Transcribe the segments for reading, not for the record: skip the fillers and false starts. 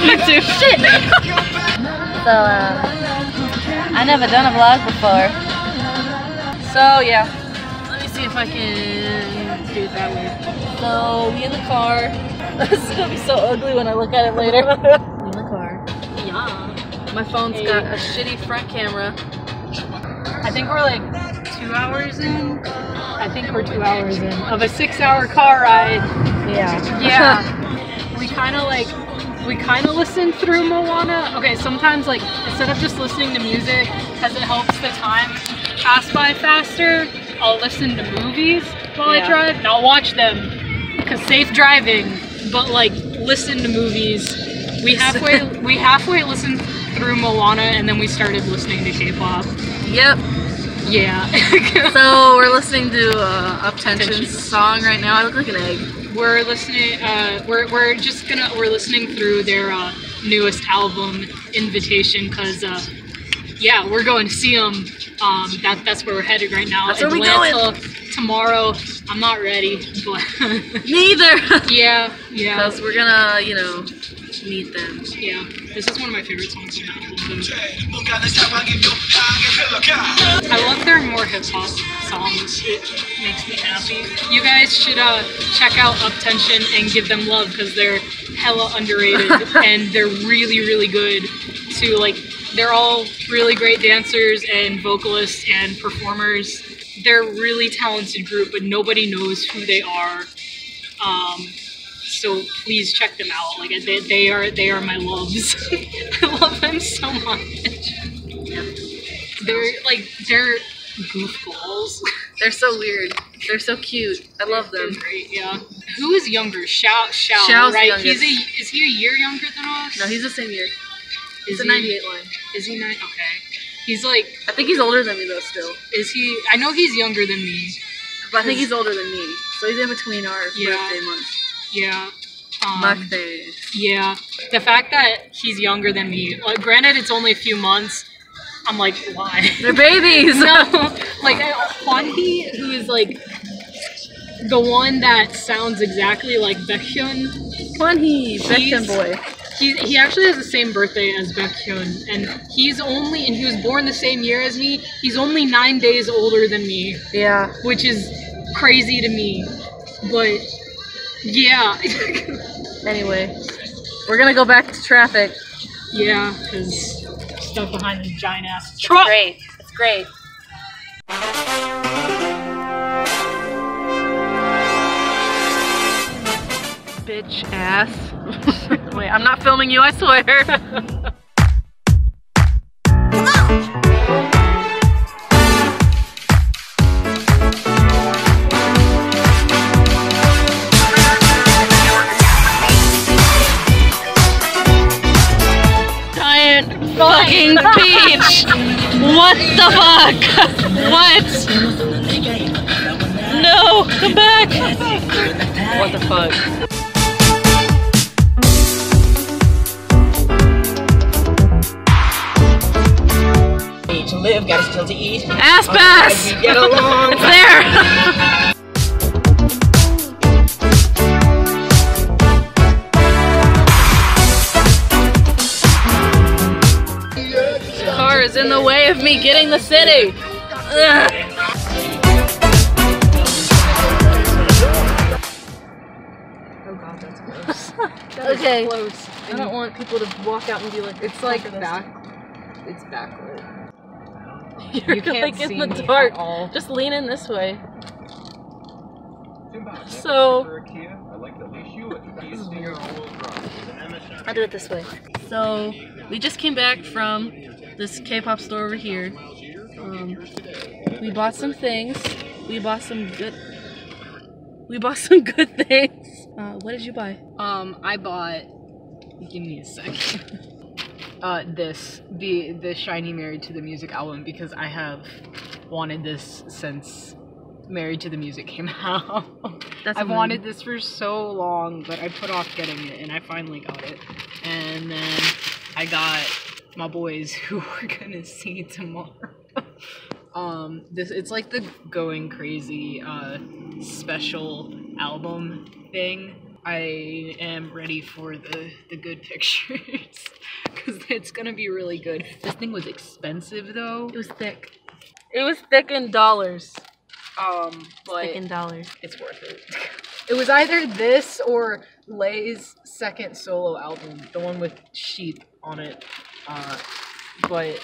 Me too. Shit. So, I never done a vlog before. So, yeah. Let me see if I can do it that way. So, we in the car. This is gonna be so ugly when I look at it later. We in the car. Yeah. My phone's got a shitty front camera. I think we're like 2 hours in. I think we're 2 hours in of a 6-hour car ride. Yeah. Yeah. We kind of listen through Moana. Okay, sometimes like instead of just listening to music, because it helps the time pass by faster, I'll listen to movies while I drive. Not watch them, because safe driving, but like listen to movies. We halfway listened through Moana, and then we started listening to K-pop. Yep. Yeah. So we're listening to UP10TION's song right now. I look like an egg. We're listening. We're listening through their newest album, Invitation, because yeah, we're going to see them. That's where we're headed right now. That's where we going. Tomorrow. I'm not ready, but neither. Yeah. Because we're gonna, you know, meet them. Yeah. This is one of my favorite songs from the album. I love their more hip-hop songs. It makes me happy. You guys should check out UP10TION and give them love, because they're hella underrated and they're really, really good too. Like, they're all really great dancers and vocalists and performers. They're a really talented group, but nobody knows who they are. So please check them out. Like, they are my loves. I love them so much. They're goofballs. They're so weird. They're so cute. I love them. They're great. Yeah. Who is younger? Xiao's right? Is he a year younger than us? No, he's the same year. He's a 98 line. Is he 9? Okay. He's like, I think he's older than me though. Still. Is he? I know he's younger than me. But I think he's older than me. So he's in between our birthday months. Yeah. Yeah. The fact that he's younger than me, like, granted it's only a few months, I'm like, why? They're babies! No, like, Hwanhee, who is like the one that sounds exactly like Baekhyun. Hwanhee, Baekhyun boy. He actually has the same birthday as Baekhyun, and he was born the same year as me. He's only 9 days older than me. Yeah. Which is crazy to me. But yeah. Anyway, we're gonna go back to traffic. Yeah, because we're stuck behind this giant ass truck. Great. It's great. Bitch ass. Wait, I'm not filming you, I swear. Giant fucking peach! What the fuck? What? No, come back! What the fuck? To live, got a still to eat. Ass bass! We get along. It's there! The car is in the way of me getting the city. Ugh. Oh god, that's gross. Okay. Close. I don't want people to walk out and be like, it's like it's backlit. You're can't like in the dark. At all. Just lean in this way. So I'll do it this way. So we just came back from this K-pop store over here. We bought some things. We bought some good things. What did you buy? I bought. Give me a second. The Shiny Married to the Music album, because I have wanted this since Married to the Music came out. I've wanted this for so long, but I put off getting it, and I finally got it. And then I got my boys, who we're gonna see tomorrow. It's like the Going Crazy special album thing. I am ready for the good pictures because it's gonna be really good. This thing was expensive though. It was thick. It was thick in dollars. But Thick in dollars. it's worth it. It was either this or Lay's second solo album, the one with sheep on it. But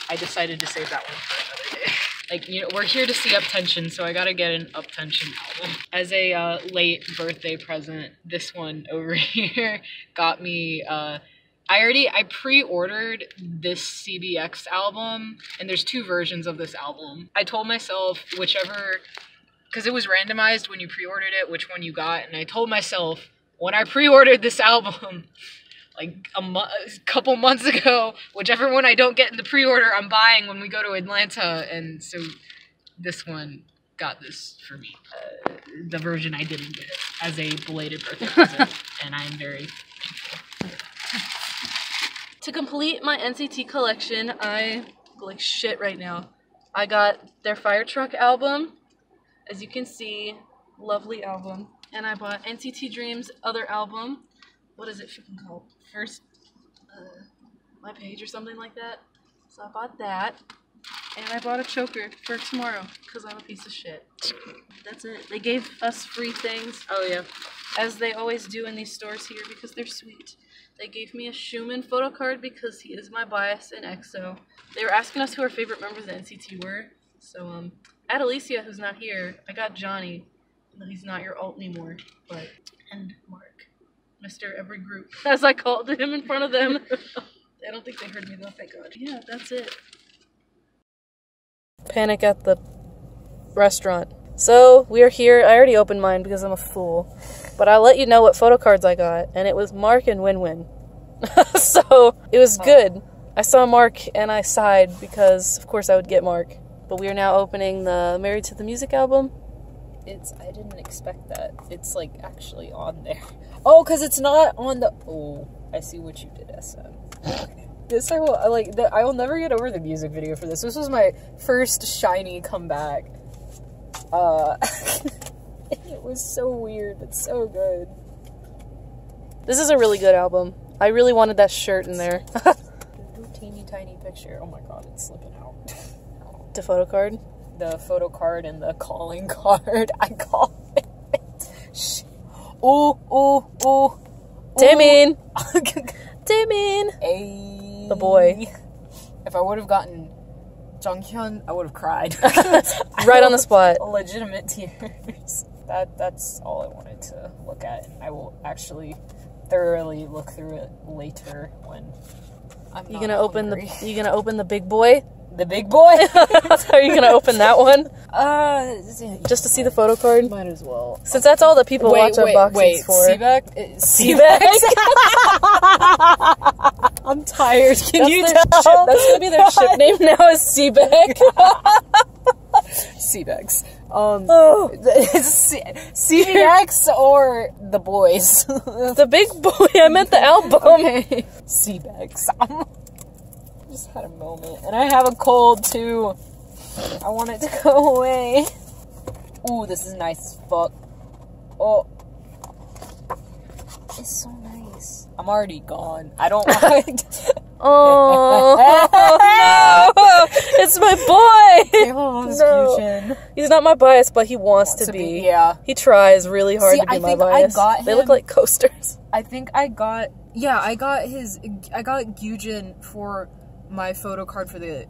I decided to save that one for another day. Like, you know, we're here to see UP10TION, so I gotta get an UP10TION album. As a late birthday present, this one over here got me, I pre-ordered this CBX album, and there's 2 versions of this album. I told myself whichever, because it was randomized when you pre-ordered it, which one you got, and I told myself when I pre-ordered this album, like a couple months ago, whichever one I don't get in the pre-order, I'm buying when we go to Atlanta, and so this one got this for me. The version I didn't get as a belated birthday present, and I'm very thankful. To complete my NCT collection, I look like shit right now. I got their Fire Truck album. As you can see, lovely album. And I bought NCT Dream's other album. What is it freaking called? First, My Page or something like that. So I bought that. And I bought a choker for tomorrow because I'm a piece of shit. That's it. They gave us free things. Oh yeah. As they always do in these stores here because they're sweet. They gave me a Schumann photo card because he is my bias in EXO. They were asking us who our favorite members of NCT were. So, at Alicia, who's not here, I got Johnny. No, he's not your alt anymore. But, and Mark. Mr. Every Group. As I called him in front of them. I don't think they heard me though, thank God. Yeah, that's it. Panic at the restaurant. So, we are here. I already opened mine because I'm a fool. But I'll let you know what photo cards I got. And it was Mark and Win-Win. So, it was good. I saw Mark and I sighed because, of course, I would get Mark. But we are now opening the Married to the Music album. I didn't expect that. It's, like, actually on there. Oh, because it's not on the... Oh, I see what you did, SM. Okay. This, I will never get over the music video for this. This was my first shiny comeback. It was so weird, but so good. This is a really good album. I really wanted that shirt in there. Teeny tiny picture. Oh my god, it's slipping out. The photo card? The photo card and the calling card. I call it. Ooh, ooh, ooh. Taemin! Taemin! Ay. The boy. If I would have gotten Junghyun, I would have cried. Right on the spot. Legitimate tears. That's all I wanted to look at. I will actually thoroughly look through it later when I'm not hungry. You gonna open the big boy? The big boy? Are you gonna open that one? Just to see the photo card? Might as well. Since that's all that people watch our boxes for. Seaback? I'm tired. Can you tell? That's gonna be their ship name now is Seaback. Seabags. CBX or the boys? The big boy, I meant the album. Okay. Seabags. Just had a moment. And I have a cold too. I want it to go away. Ooh, this is nice as fuck. Oh. It's so nice. I'm already gone. I don't mind. Oh, no! It's my boy! Kayla loves Fusion. He's not my bias, but he wants to be. Yeah. He tries really hard to be my bias. They look like coasters. I think I got Gyujin for my photo card for the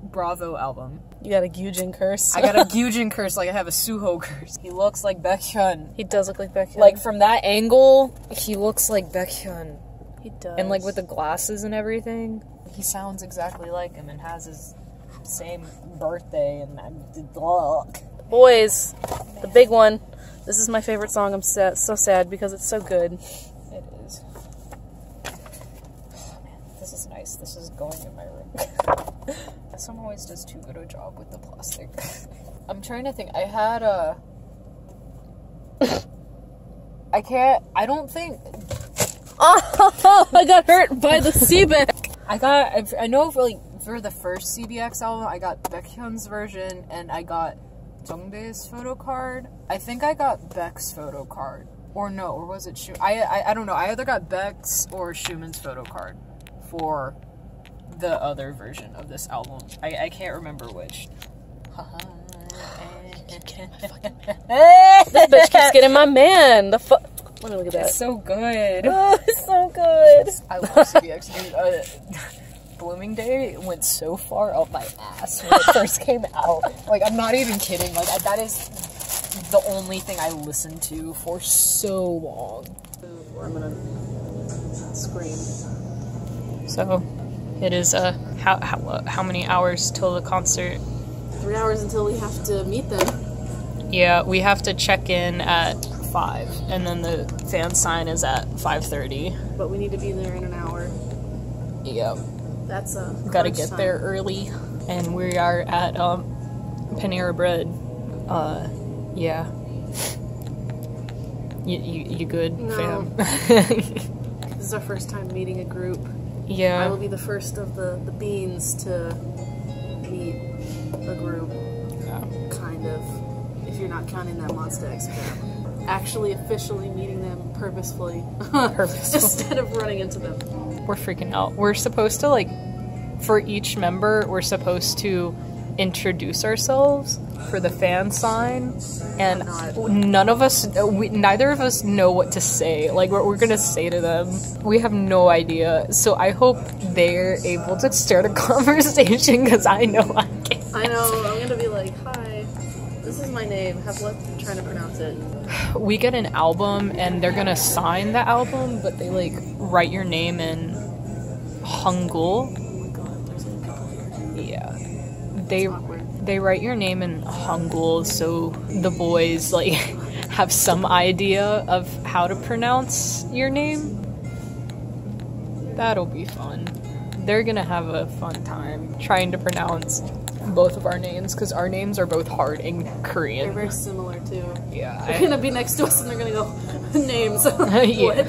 Bravo album. You got a Gyujin curse. I got a Gyujin curse, like I have a Suho curse. He looks like Baekhyun. He does look like Baekhyun. Like from that angle, he looks like Baekhyun. He does. And like with the glasses and everything, he sounds exactly like him and has his same birthday and boys, the big one. This is my favorite song. I'm so sad because it's so good. It is. Oh, man, this is nice. This is going in my room. Someone always does too good a job with the plastic. I'm trying to think. I had a... I don't think... Oh, I got hurt by the CBX. I know for the first CBX album, I got Baekhyun's version, and I got Jungdae's photo card. I think I got Beck's photo card. Or no, or was it I don't know. I either got Beck's or Schumann's photo card for the other version of this album. I can't remember which. This bitch keeps getting my man. The fuck. Let me look at that. It's so good. Oh, it's so good. I love CBX, dude. Blooming Day went so far up my ass when it first came out. Like, I'm not even kidding. Like, that is the only thing I listened to for so long. I'm gonna scream. So, it is how many hours till the concert? 3 hours until we have to meet them. Yeah, we have to check in at 5, and then the fan sign is at 5:30. But we need to be there in an hour. Yep. That's a Gotta get there early, and we are at Panera Bread. Yeah. You good, No. fam? This is our first time meeting a group. Yeah. I will be the first of the beans to meet a group. Yeah. Kind of. If you're not counting that Monster X group. Actually officially meeting them purposefully. Instead of running into them. We're freaking out. We're supposed to, like, for each member, we're supposed to introduce ourselves for the fan sign, and none of us, neither of us know what to say. Like, what we're gonna say to them, we have no idea. So I hope they're able to start a conversation, because I know I can't. I know, I'm gonna be like, hi, this is my name, have luck trying to pronounce it. We get an album, and they're gonna sign the album, but they, like, write your name in Hangul. Yeah. They write your name in Hangul, so the boys, like, have some idea of how to pronounce your name. That'll be fun. They're gonna have a fun time trying to pronounce both of our names, because our names are both hard in Korean. They're very similar too. Yeah. They're gonna be next to us and they're gonna go, names. Yeah.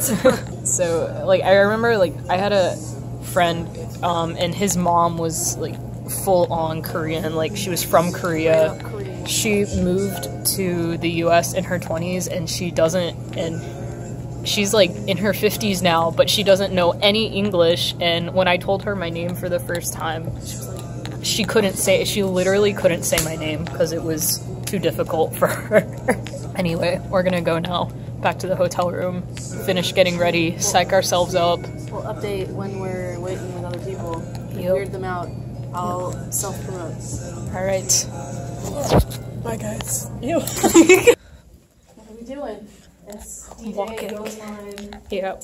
So, like, I remember, like, I had a friend, and his mom was, like, full-on Korean. Like, she was from Korea. She moved to the US in her 20s, and she doesn't, and she's, like, in her 50s now, but she doesn't know any English. And when I told her my name for the first time, she couldn't say, she literally couldn't say my name because it was too difficult for her. Anyway, we're gonna go now. Back to the hotel room, finish getting ready, psych ourselves up. We'll update when we're waiting with other people. Yep. Weird them out. I'll self-promote. Alright. Bye guys. You. What are we doing? It's DJ Walking. Go time. Yep.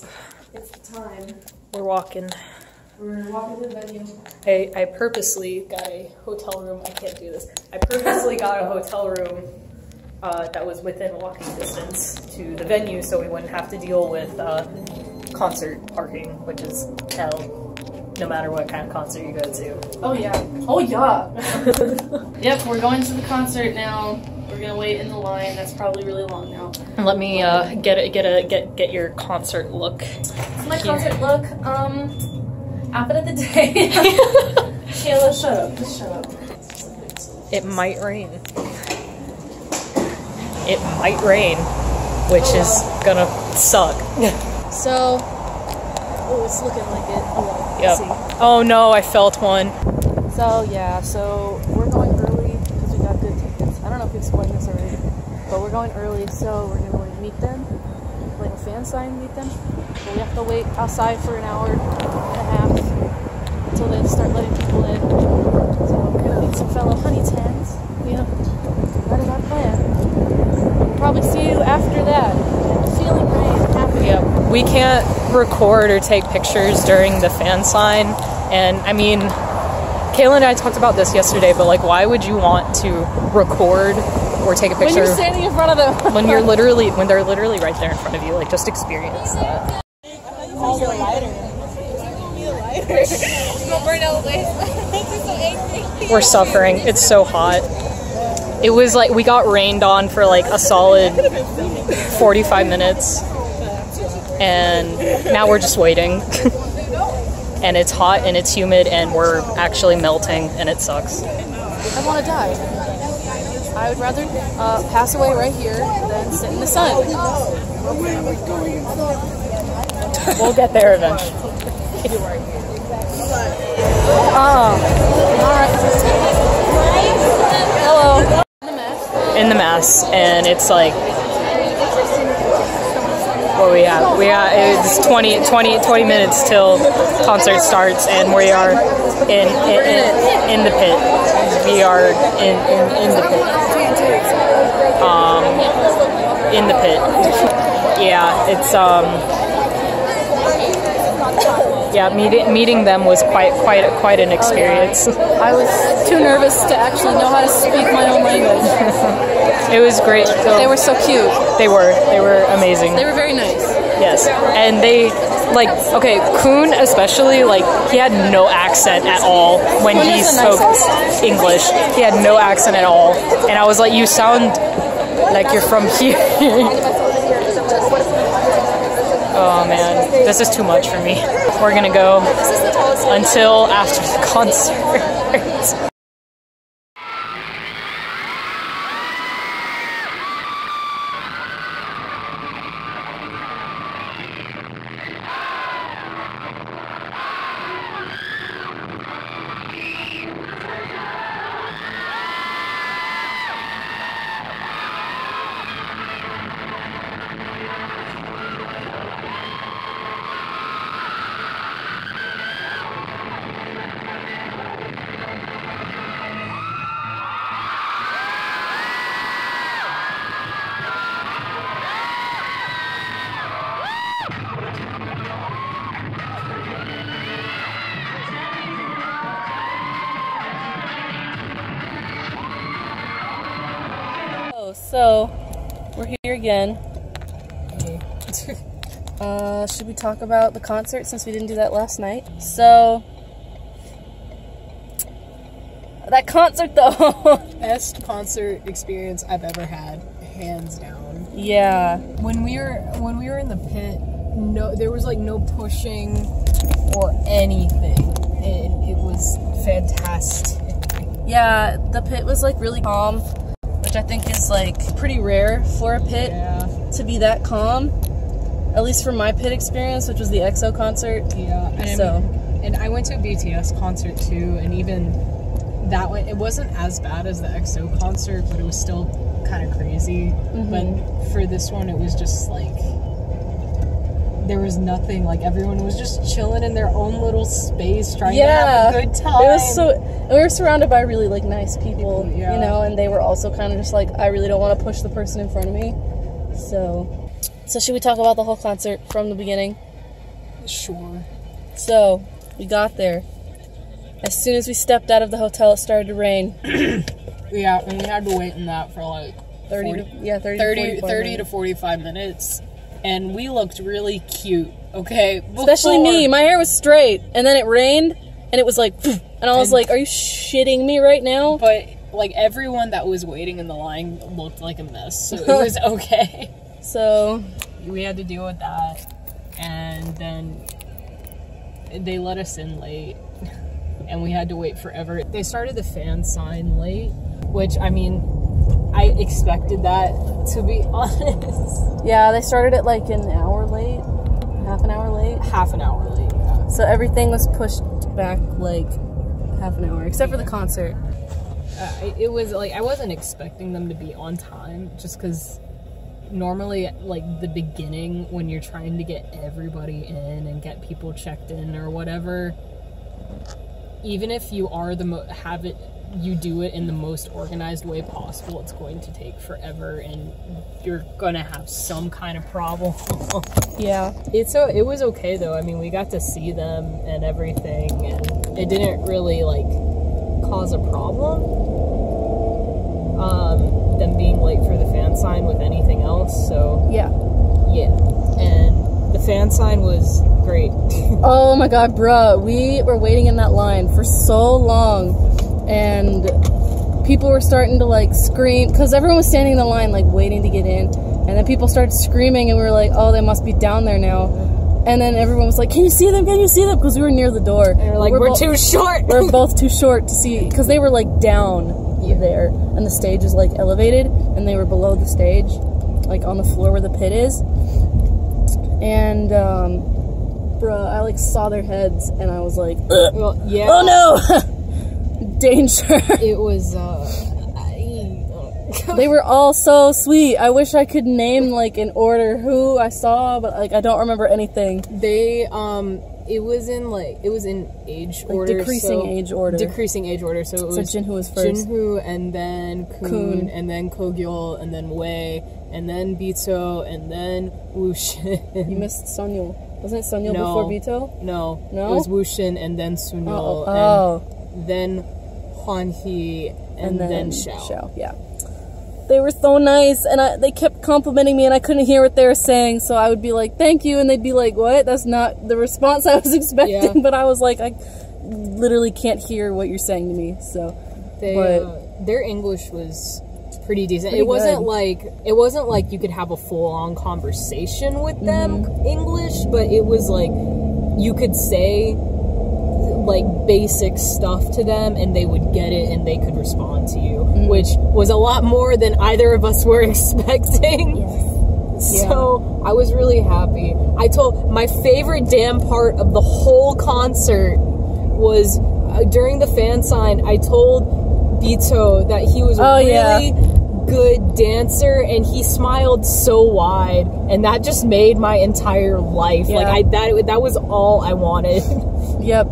It's the time. We're walking. We're walking to the venue. I purposely got a hotel room. I can't do this. I purposely got a hotel room that was within walking distance to the venue, so we wouldn't have to deal with concert parking, which is hell, no matter what kind of concert you go to. Oh yeah. Oh yeah. Yep, we're going to the concert now. We're gonna wait in the line. That's probably really long now. Let me get your concert look. This is my concert look. Outfit of the day. Kayla, shut up. Just shut up. It might rain. It might rain, which is gonna suck. So, oh, it's looking like it. Oh, yep. See. Oh no, I felt one. So yeah, so we're going early because we got good tickets. I don't know if we explained this already, but we're going early, so we're gonna like meet them, like a fan sign, meet them. But we have to wait outside for an hour and a half until they start letting people in. So we're gonna meet some fellow honey tans. Yeah, that is our plan. We'll probably see you after that. Feeling great, happy. Yeah, we can't record or take pictures during the fan sign, and I mean, Kayla and I talked about this yesterday, but like, why would you want to record or take a picture when you're standing in front of them? when they're literally right there in front of you? Like, just experience that. Oh, your lighter. We're suffering. It's so hot. It was like we got rained on for like a solid 45 minutes, and now we're just waiting. And it's hot and it's humid and we're actually melting and it sucks. I want to die. I would rather pass away right here than sit in the sun. We'll get there eventually. Hello. In the mess, and it's like, what we have? It's 20 minutes till concert starts, and we are in the pit. We are in the pit. In the pit. Yeah, it's yeah, meeting them was quite an experience. I was too nervous to actually know how to speak my own language. It was great. So they were so cute. They were amazing. They were very nice. Yes, and they, like, okay, Kuhn especially, like, he had no accent at all when he spoke English. He had no accent at all, and I was like, you sound like you're from here. Oh man, this is too much for me. We're gonna go until after the concert. So, we're here again. Should we talk about the concert since we didn't do that last night? So, that concert though. Best concert experience I've ever had, hands down. Yeah. When we were in the pit, there was like no pushing or anything. It was fantastic. Yeah, the pit was like really calm, which I think is like pretty rare for a pit to be that calm. At least from my pit experience, which was the EXO concert. Yeah, and I went to a BTS concert too, and even that one, it wasn't as bad as the EXO concert, but it was still kind of crazy. But for this one, it was just like, there was nothing, like everyone was just chilling in their own little space, trying to have a good time. It was so, we were surrounded by really like nice people, you know, and they were also kind of just like, I really don't want to push the person in front of me. So should we talk about the whole concert from the beginning? Sure. So, we got there. As soon as we stepped out of the hotel, it started to rain. Yeah, and we had to wait in that for like 30 to 45 minutes. And we looked really cute, okay? Especially me. My hair was straight. And then it rained, and it was like, and I was like, are you shitting me right now? But, like, everyone that was waiting in the line looked like a mess, so it was okay. So we had to deal with that. And then they let us in late, and we had to wait forever. They started the fan sign late, which, I mean, I expected that, to be honest. Yeah, they started it like an hour late, half an hour late. Half an hour late, yeah. So everything was pushed back like half an hour, except for the concert. It was like, I wasn't expecting them to be on time, just because normally, like, the beginning, when you're trying to get everybody in and get people checked in or whatever, even if you are you do it in the most organized way possible, it's going to take forever, and you're gonna have some kind of problem. Yeah. It was okay though. I mean, we got to see them and everything, and it didn't really like cause a problem. Them being late for the fan sign with anything else. So yeah, and the fan sign was great. Oh my god, bruh, we were waiting in that line for so long, and people were starting to like scream, because everyone was standing in the line like waiting to get in, and then people started screaming, and we were like, oh, they must be down there now. And then everyone was like, can you see them, can you see them, because we were near the door, and we're like, we're too short. We're both too short to see, because they were like down, there, and the stage is like elevated, and they were below the stage, like on the floor where the pit is. And bruh, I like saw their heads, and I was like, well, yeah. Oh no, danger. It was. They were all so sweet. I wish I could name like in order who I saw, but like I don't remember anything. They it was in age order, decreasing age order. Decreasing age order. So it was Jinhoo was first. Jinhoo, and then Kun, and then vogue-yeol, and then Wei, and then Bito, and then Wooshin. You missed Sunyeol. Wasn't it Sunyeol before Bito? No. No. It was Wooshin, and then Sunyeol, and then Hwanhee, and then Xiao. Yeah. They were so nice, and they kept complimenting me, and I couldn't hear what they were saying, so I would be like, thank you, and they'd be like, what? That's not the response I was expecting, yeah. But I was like, I literally can't hear what you're saying to me, so. Their English was pretty decent. It wasn't like you could have a full-on conversation with them English, but it was like, you could say like basic stuff to them and they would get it and they could respond to you, which was a lot more than either of us were expecting. Yes. So I was really happy. I told my favorite damn part of the whole concert was during the fan sign. I told Bito that he was a really good dancer, and he smiled so wide, and that just made my entire life. Like that was all I wanted. Yep.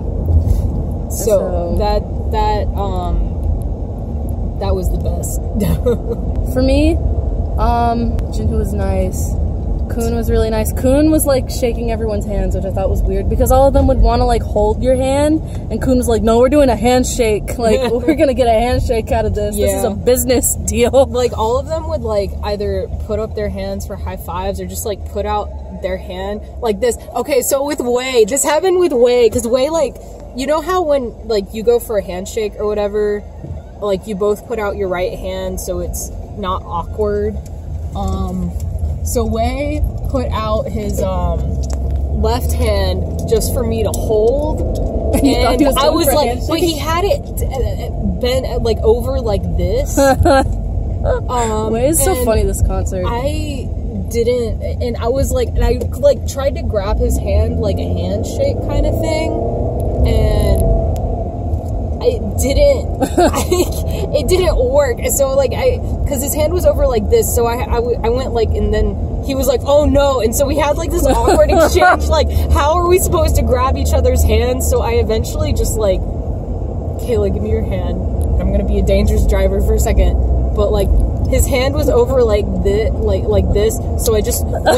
So that was the best. For me, Jinhoo was nice. Kun was really nice. Kun was like shaking everyone's hands, which I thought was weird because all of them would want to like hold your hand, and Kun was like, "No, we're doing a handshake. Like we're gonna get a handshake out of this. This is a business deal." Like all of them would like either put up their hands for high fives or just like put out their hand like this. Okay, so with Wei, this happened with Wei because Wei, like, you know how when like you go for a handshake or whatever, like you both put out your right hand so it's not awkward. So Wei put out his left hand just for me to hold, and I was like, but he had it bent like over like this. Wei is so funny this concert. I didn't, and I was like, and I like tried to grab his hand like a handshake kind of thing, and it didn't work. So like because his hand was over like this, so I went like, and then he was like, oh no, and so we had like this awkward exchange, like how are we supposed to grab each other's hands? So I eventually just like, Kayla, give me your hand, I'm gonna be a dangerous driver for a second, but like his hand was over like this, like this, so I just went like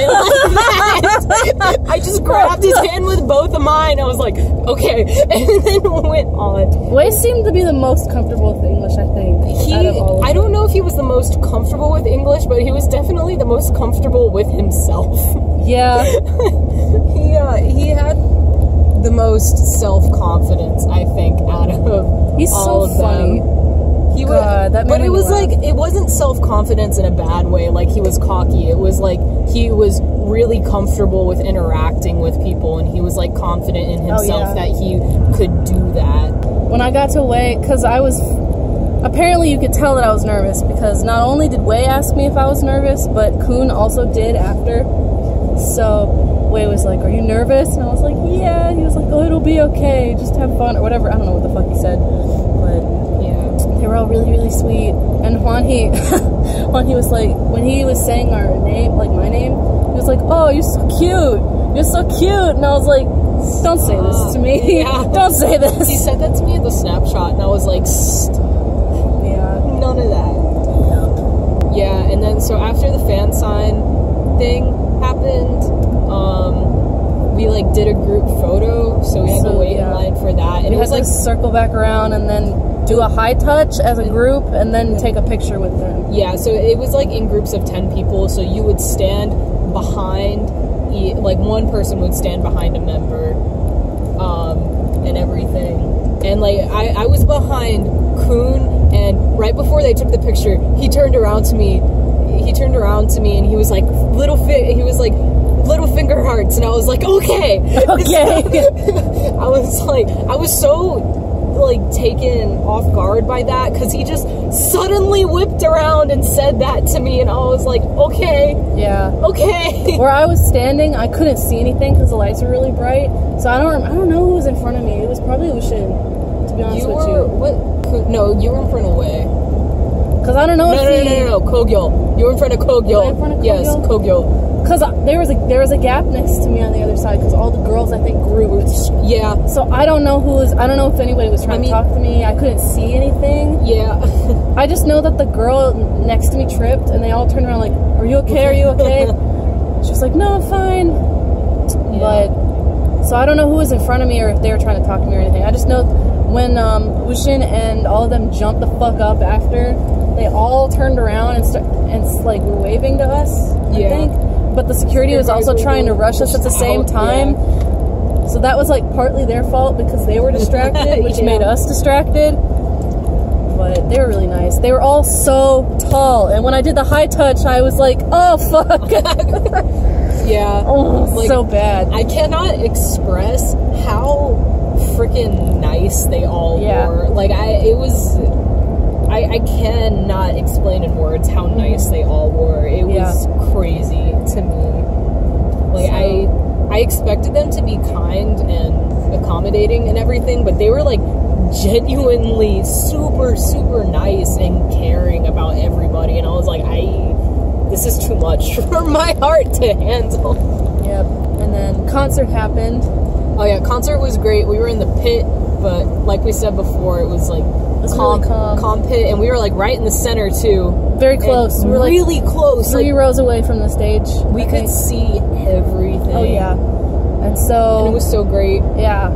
that. I just grabbed his hand with both of mine. I was like, okay, and then went on. Wei seemed to be the most comfortable with English, I think. I don't know if he was the most comfortable with English, but he was definitely the most comfortable with himself. Yeah. He had the most self-confidence, I think, out of all of them. He was, but it was like, it wasn't self-confidence in a bad way, like he was cocky. It was like he was really comfortable with interacting with people, and he was like confident in himself that he could do that. When I got to Wei, because I was, apparently you could tell that I was nervous, because not only did Wei ask me if I was nervous, but Kun also did after. So Wei was like, are you nervous? And I was like, yeah. He was like, oh, it'll be okay, just have fun, or whatever. I don't know what the fuck he said, but they were all really, really sweet. And Hwanhee was like, when he was saying our name, like my name, he was like, oh, you're so cute. You're so cute. And I was like, don't say this to me. Yeah. Don't say this. He said that to me at the snapshot, and I was like, none of that. Yeah, and then so after the fan sign thing happened, we like did a group photo, so we had to wait in line for that. And it was like circle back around and then do a high touch as a group and then take a picture with them. Yeah, so it was like in groups of 10 people, so you would stand behind, like one person would stand behind a member, and everything. And like I was behind Kun, and right before they took the picture, he turned around to me and he was like, little finger hearts, and I was like, okay. I was so like taken off guard by that because he just suddenly whipped around and said that to me, and I was like, okay, yeah, okay. Where I was standing, I couldn't see anything because the lights were really bright, so I don't know who was in front of me. It was probably Ushin, to be honest with you. What? No, you were in front of Wei. Because I don't know No, Kogyeol. You were in front of Kogyeol. In front of Kogyeol? Yes, Kogyeol. Because there was a gap next to me on the other side because all the girls, I think, grew. Yeah. So I don't know I don't know if anybody was trying to talk to me. I couldn't see anything. Yeah. I just know that the girl next to me tripped and they all turned around like, are you okay? Are you okay? She was like, no, I'm fine. Yeah. But, so I don't know who was in front of me or if they were trying to talk to me or anything. I just know when Ushin and all of them jumped the fuck up after, they all turned around and like were waving to us, I think. But the security was also trying to rush us at the same time. Yeah. So that was like partly their fault because they were distracted, which made us distracted. But they were really nice. They were all so tall. And when I did the high touch, I was like, oh, fuck. Yeah. Oh, like, so bad. I cannot express how freaking nice they all were. Like, I cannot explain in words how nice they all were. It was crazy to me. Like, I expected them to be kind and accommodating and everything, but they were like genuinely super, super nice and caring about everybody. And I was like, this is too much for my heart to handle. Yep. And then concert happened. Oh yeah, concert was great. We were in the pit, but like we said before, it was like calm pit, and we were like right in the center too. Very close. We were like really close. 3 rows away from the stage. We could see everything. Oh yeah. And it was so great. Yeah.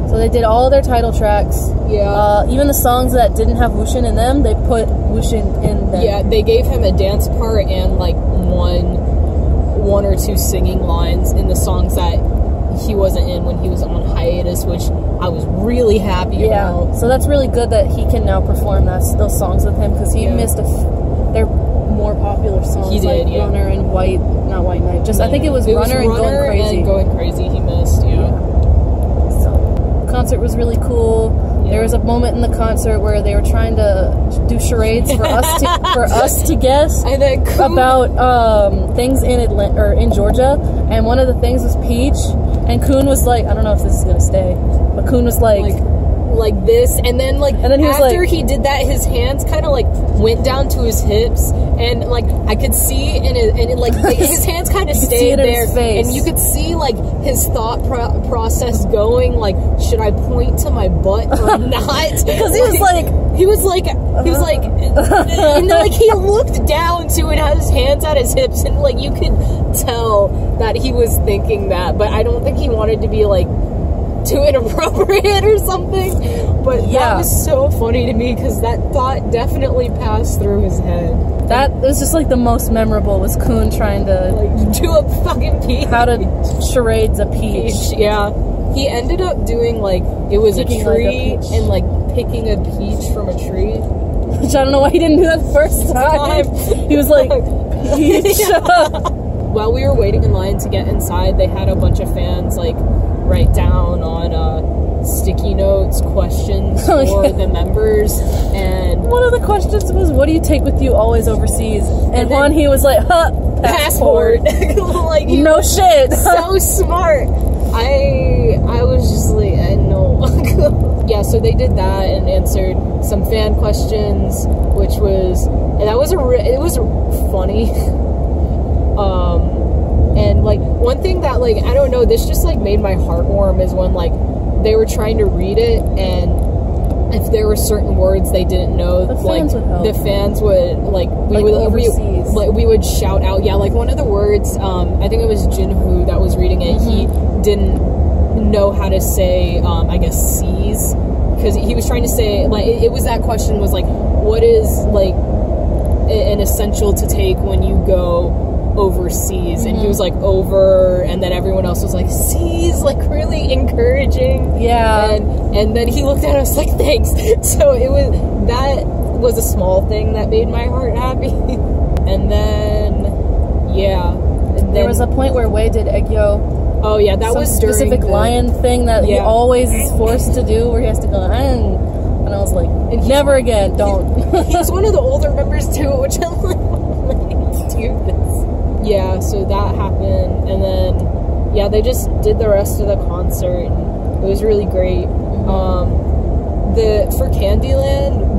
So they did all their title tracks. Yeah. Even the songs that didn't have Wushin in them, they put Wushin in them. Yeah, they gave him a dance part and like one or two singing lines in the songs that he wasn't in when he was on hiatus, which I was really happy about. So that's really good that he can now perform those songs with him because he missed their more popular songs. He did, like Runner and not White Knight. I think it was Runner and Going Crazy. And Going Crazy he missed, So concert was really cool. There was a moment in the concert where they were trying to do charades for us to guess about things in Atlanta or in Georgia, and one of the things was peach, and Kuhn was like, I don't know if this is gonna stay, but Kuhn was like this, and then he was after he did that, his hands kind of like went down to his hips, and like I could see his hands kind of stayed there, and you could see like his thought process going like, should I point to my butt or not? Because he was like, and like he looked down too and had his hands at his hips, and like you could tell that he was thinking that, but I don't think he wanted to be like too inappropriate or something. But that was so funny to me because that thought definitely passed through his head. That was just like the most memorable was Kuhn trying to like do a fucking peach. How to charades a peach. Yeah. He ended up doing like it was picking a tree and like picking a peach from a tree. Which I don't know why he didn't do that the first time. He was like peach. While we were waiting in line to get inside, they had a bunch of fans like write down on sticky notes questions for the members, and one of the questions was, what do you take with you always overseas? And one, he was like, passport. Like, no shit. So smart. I was just like, I know. Yeah, so they did that and answered some fan questions, which was, and that was it was funny. And like one thing that like I don't know, this just like made my heart warm is when like they were trying to read it, and if there were certain words they didn't know, the fans would like we would shout out. Yeah, like one of the words, I think it was Jinhoo that was reading it. He didn't know how to say I guess C's, because he was trying to say like it was that question was like, what is like an essential to take when you go overseas? And he was like over, and then everyone else was like C's, like really encouraging. And then he looked at us like thanks. So that was a small thing that made my heart happy. And then there was a point where Wei did Egyo Oh yeah, that was during specific lion thing that he always is forced to do, where he has to go, and I was like, never again, don't. He's one of the older members too, which I'm like, do this. Yeah, so that happened, and then yeah, they just did the rest of the concert, and it was really great. For Candyland,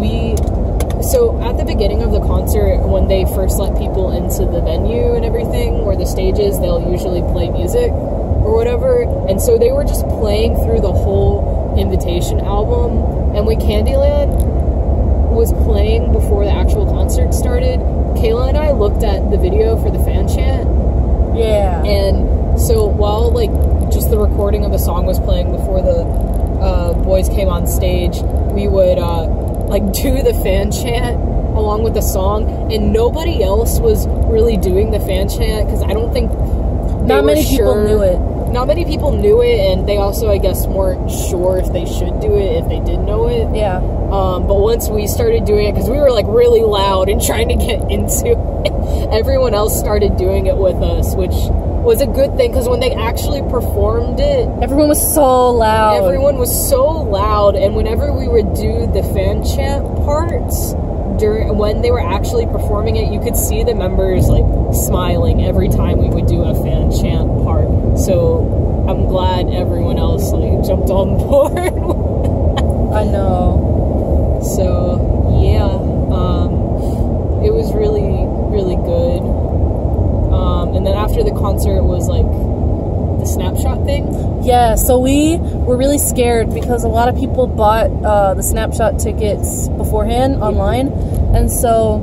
so at the beginning of the concert, when they first let people into the venue and everything, where the stage is, they'll usually play music or whatever, and so they were just playing through the whole Invitation album, and when Candyland was playing before the actual concert started, Kayla and I looked at the video for the fan chant. Yeah. And so while like just the recording of the song was playing before the boys came on stage, we would like do the fan chant along with the song, and nobody else was really doing the fan chant because I don't think not many people knew it. Not many people knew it, and they also, I guess, weren't sure if they should do it, if they did know it. Yeah. But once we started doing it, because we were like really loud and trying to get into it, everyone else started doing it with us, which was a good thing, because when they actually performed it, everyone was so loud. Everyone was so loud, and whenever we would do the fan chant parts, when they were actually performing it, you could see the members like smiling every time we would do a fan chant part. So I'm glad everyone else like jumped on board. I know. So yeah, it was really, really good. And then after the concert was like the snapshot thing. Yeah, so we were really scared because a lot of people bought the snapshot tickets beforehand online, and so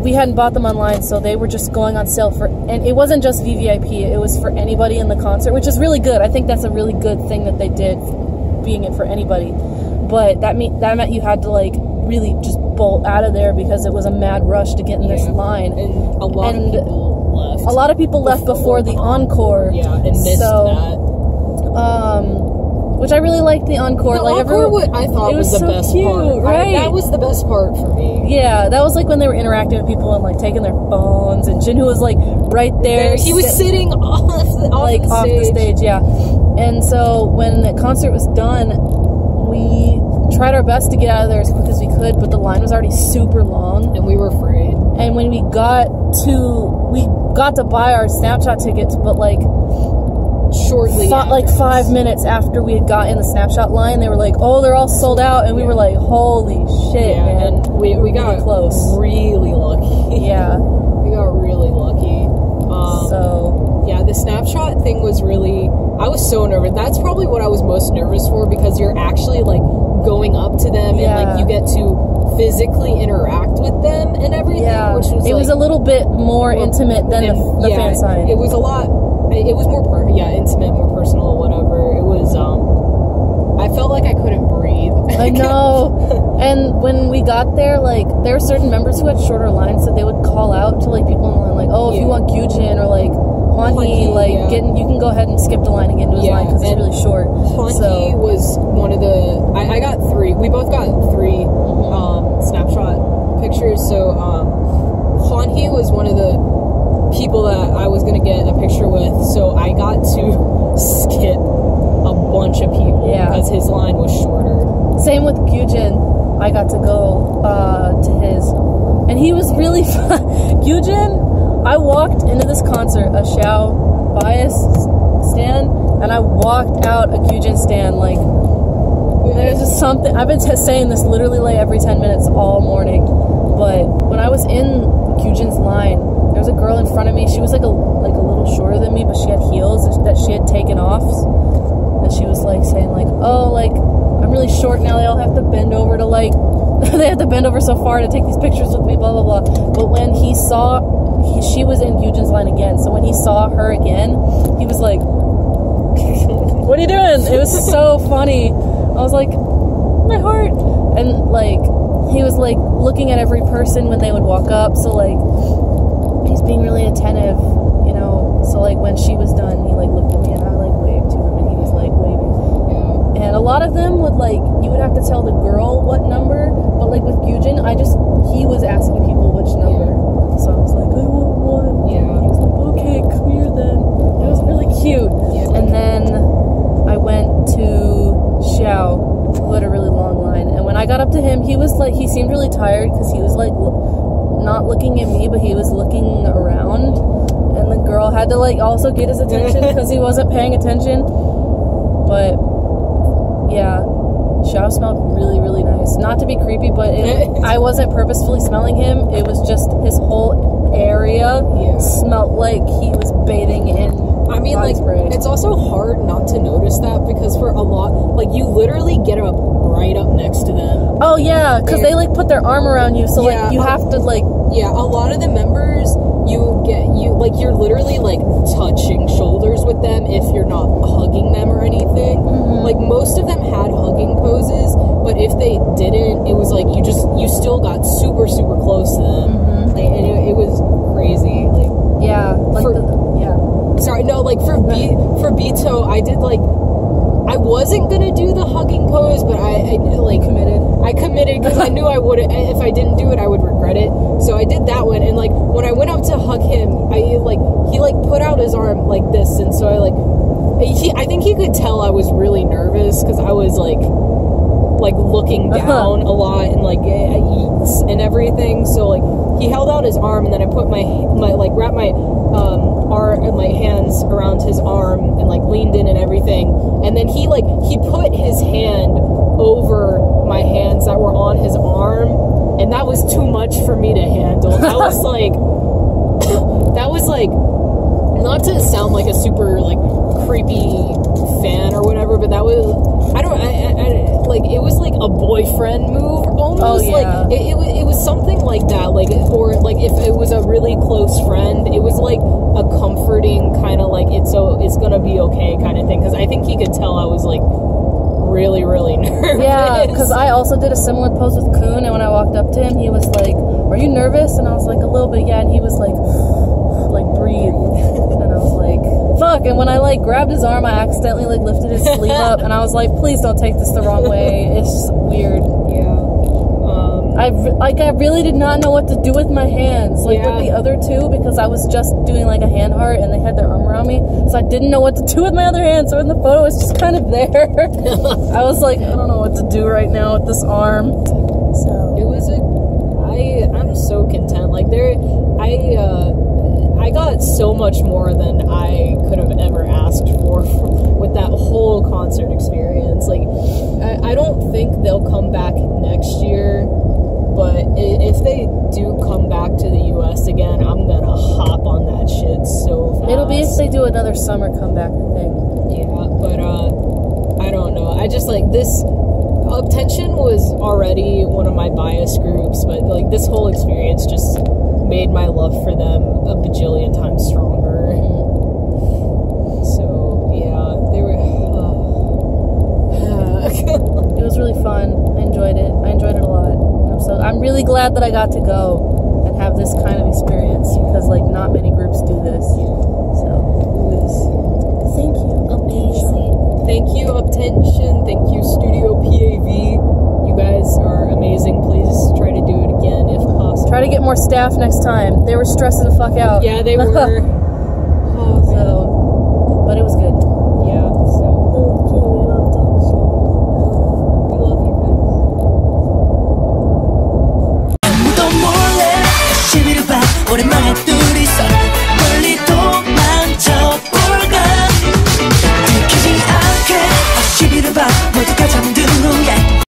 we hadn't bought them online, so they were just going on sale for, and it wasn't just VVIP, it was for anybody in the concert, which is really good. I think that's a really good thing that they did, being it for anybody. But that meant you had to like really just bolt out of there because it was a mad rush to get in this line, and a lot of people left. A lot of people left before the encore. Yeah, and missed that. Which I really liked the encore. The like encore, I thought was the so best cute, part. Right? That was the best part for me. Yeah, that was like when they were interacting with people and like taking their phones, and Jinwoo was like right there. He was sitting off the stage. Yeah. And so when the concert was done, we tried our best to get out of there as quick as we could, but the line was already super long, and we were afraid. And when we got to buy our snapshot tickets, but like shortly like 5 minutes after we had got in the snapshot line, they were like, oh, they're all sold out, and we were like, holy shit, man. And we got close, really lucky. Yeah. We got really lucky. So yeah, the snapshot thing was really, I was so nervous. That's probably what I was most nervous for, because you're actually like going up to them, and like you get to physically interact with them and everything, which was it was a little bit more intimate than the fan sign. It was a lot. It was more intimate, more personal, whatever. It was I felt like I couldn't breathe. I know. And when we got there, like there were certain members who had shorter lines, so they would call out to like people in the line, like, oh, if you want Gyujin or like Hwanhee, like you can go ahead and skip the line and get into his line because it's really short. Hwanhee was one of the I got 3. We both got 3 snapshot pictures. So Hwanhee was one of the people that I was gonna get a picture with. So I got to skip a bunch of people because his line was shorter. Same with Gyujin. I got to go to his, and he was really fun. Gyujin, I walked into this concert, a Xiao bias stand, and I walked out a Gyujin stand like, there's just something, I've been saying this literally like every 10 minutes all morning, but when I was in Gyujin's line, there was a girl in front of me. She was like a little shorter than me, but she had heels that she had taken off, and she was like saying like, oh, like I'm really short now, they all have to bend over to like they have to bend over so far to take these pictures with me, blah blah blah. But when he saw she was in Gyujin's line again, so when he saw her again, he was like, what are you doing? It was so funny. I was like, my heart. And like he was like looking at every person when they would walk up, so like he's being really attentive, you know. So like when she was done, he like looked at me and I like waved to him, and he was like waving. And a lot of them would like, you would have to tell the girl what number, but like with Gyujin, he was asking people which number. So I was like, I want 1. He was like, okay, come here then. It was really cute. And then him. He was like, he seemed really tired because he was like not looking at me, but he was looking around, and the girl had to like also get his attention because he wasn't paying attention. But yeah, Xiao smelled really, really nice. Not to be creepy, but I wasn't purposefully smelling him. It was just his whole area smelled like he was bathing in I mean, body like, spray. it's also hard not to notice that because for a lot, like, you literally get up right up next to them. Oh yeah, because they like put their arm around you, so like you have to like. Yeah, a lot of the members, you're literally like touching shoulders with them if you're not hugging them or anything. Like, most of them had hugging poses, but if they didn't, it was like you still got super, super close to them. Like, and it was crazy. Like, yeah, like sorry, no, like for Bito, I did like, I wasn't gonna do the hugging pose, but I like committed. I committed because I knew I would. If I didn't do it, I would regret it. So I did that one, and like when I went up to hug him, he put out his arm like this, and so I think he could tell I was really nervous because I was like looking down a lot and like and everything. So like he held out his arm, and then I put wrapped my my hands around his arm and like leaned in and everything, and then he put his hand over my hands that were on his arm, and that was too much for me to handle. That was like not to sound like a super like creepy fan or whatever, but that was it was like a boyfriend move almost. Oh, yeah. Like it was something like that, like, or like if it was a really close friend, it was like a comforting kind of like it's gonna be okay kind of thing, because I think he could tell I was like really, really nervous. Yeah, because I also did a similar pose with Kun, and when I walked up to him, he was like, "Are you nervous?" And I was like, "A little bit, yeah." And he was like breathe, and I was like, "Fuck!" And when I like grabbed his arm, I accidentally like lifted his sleeve up, and I was like, "Please don't take this the wrong way." It's weird. Yeah. I really did not know what to do with my hands, like with the other two, because I was just doing like a hand heart and they had their arm around me, so I didn't know what to do with my other hand. So in the photo, it's just kind of there. I was like, I don't know what to do right now with this arm. So it was I'm so content. Like I got so much more than I could have ever asked for with that whole concert experience. Like, I don't think they'll come back next year, but if they do come back to the US again, I'm gonna hop on that shit so fast. It'll be if they do another summer comeback, I think. Yeah, but I don't know. I just like this. UP10TION was already one of my bias groups, but like this whole experience just made my love for them a bajillion times stronger. So yeah, they were. It was really fun. I enjoyed it. I enjoyed it a lot. I'm really glad that I got to go and have this kind of experience, because like not many groups do this. So thank you. Amazing. Thank you, UP10TION. Thank you, Studio PAV. You guys are amazing. Please try to do it again if possible. Try to get more staff next time. They were stressing the fuck out. Yeah, they were. But it was good.